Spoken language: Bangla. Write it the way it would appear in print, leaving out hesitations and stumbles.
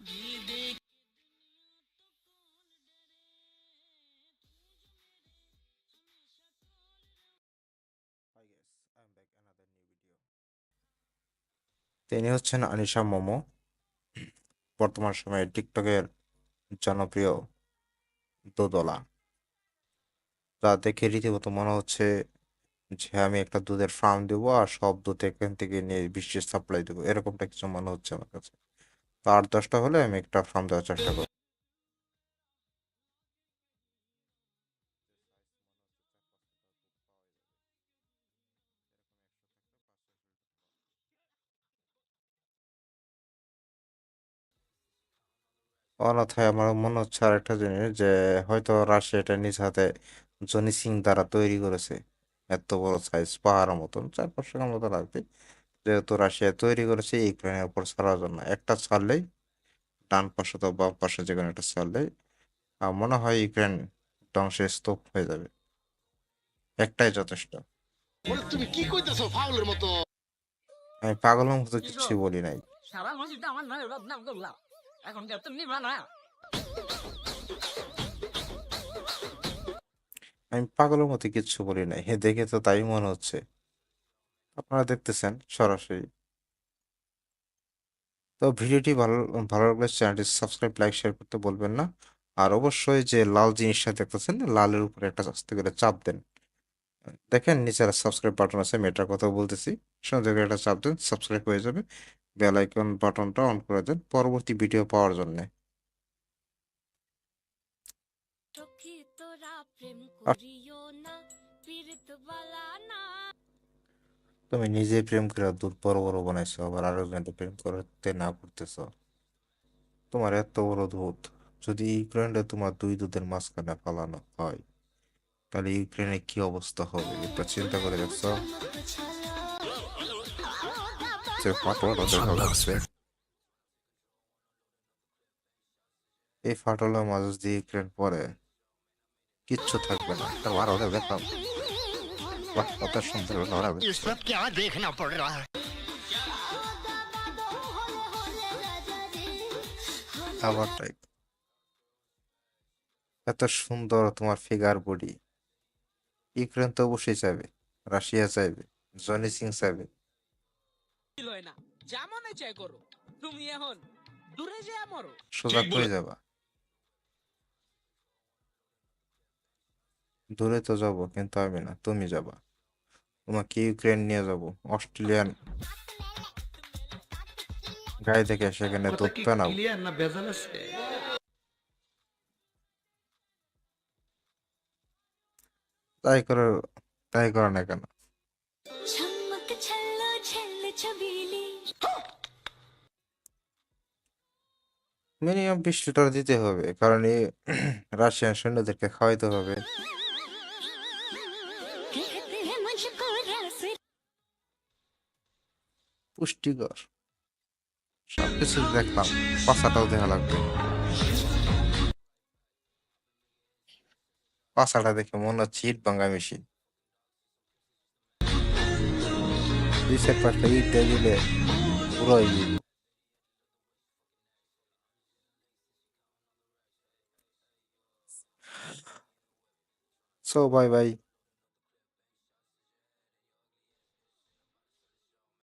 Hi guys, I'm back another new video. তিনি হচ্ছেন আনিশা মোমো, বর্তমান সময়ে টিকটকের জনপ্রিয় দোদলা। যা দেখে রীতিমতো মনে হচ্ছে যে আমি একটা দুধের ফার্ম দেবো আর সব দুধ এখান থেকে নিয়ে বিশ্বে সাপ্লাই দেবো, এরকমটা কিছু মনে হচ্ছে আমার কাছে। তো 8-10টা হলে আমি একটা ফার্ম দেওয়ার চেষ্টা করবো। অন্যথায় আমার মনে হচ্ছে আরেকটা জিনিস যে হয়তো রাশিয়া এটা নিজ হাতে জনি সিং দ্বারা তৈরি করেছে। এত বড় সাইজ পাহাড়ের মতন 4-500 গ্রাম মতো লাগবে, যেহেতু রাশিয়া তৈরি করেছে ইউক্রেনের উপর ছাড়ার জন্য। একটা ছাড়লেই, ডান পাশে তো বাম পাশে যে কোনো একটা ছাড়লেই মনে হয় ইউক্রেন ধ্বংসের স্তূপ হয়ে যাবে। একটাই যথেষ্ট। বলে তুমি কি কইতেছো ফাউলের মতো? আমি পাগলের মতো কি গো কিছু বলি নাই। সারা মসজিদটা আমার নয় বদনাম করলাম এখন কি তুমি নিবা না আমি পাগলের মতো কিছু বলি নাই, হে দেখে তো তাই মনে হচ্ছে। আপনারা দেখতেছেন সরাসরি। তো ভিডিওটি ভালো ভালো লাগলে চ্যানেলটি সাবস্ক্রাইব, লাইক, শেয়ার করতে বলবেন না। আর অবশ্যই যে লাল জিনিসটা দেখতেছেন, লালের উপরে একটা আস্তে করে চাপ দেন। দেখেন নিচে সাবস্ক্রাইব বাটন আছে, আমি এটার কথা বলতেছি। সুন্দর করে একটা চাপ দেন, সাবস্ক্রাইব হয়ে যাবে। বেল আইকন বাটনটা অন করে দেন পরবর্তী ভিডিও পাওয়ার জন্য। তুমি নিজে প্রেম করে দুধ বড় বড় বানাইছো, আবার আরেকজনকে প্রেম করতে না করতেছো। তোমার এত বড় দুধ, যদি ইউক্রেনে তোমার দুই দুধের মাঝখানে ফালানো হয়, তাহলে ইউক্রেনে কি অবস্থা হবে একটা চিন্তা করে দেখছো? যে ফাটলটা দেখা যাচ্ছে, এই ফাটলের মাঝ দিয়ে ইউক্রেন পরে কিচ্ছু থাকবে না। একটা ভারতে দেখলাম, বাহ কত সুন্দর লড়া ये হচ্ছে। सब क्या देखना पड़ रहा है? আবার তাই, এত সুন্দর তোমার ফিগার বডি। ইউক্রেন তো অবশ্যই চাইবে, রাশিয়া চাইবে, জনি সিং চাইবে। লয় না যা মনে চাই করো তুমি এখন দূরে যে মরো সোজা কই যাবা? দূরে তো যাবো, কিন্তু আমি না, তুমি যাবা। তোমাকে ইউক্রেন নিয়ে যাব, অস্ট্রেলিয়ান গাড়ি থেকে সেখানে কথা দুধ কি বানাবো। ক্লিয়ার না ভেজাল আছে? তাই করে, তাই করে না কেন? মিনিমাম 20 লিটার দিতে হবে, কারণ এই রাশিয়ান সৈন্যদেরকে খাওয়াইতে হবে। পুষ্টিকর সবকিছু দেখলাম, পাছাটাও দেখা লাগবে। পাছাটা দেখে মনে হচ্ছে ইট ভাঙা মেশিন। 2-4-5টা ইট দিয়ে দিলে পুরো হয়ে যাবে। So bye bye.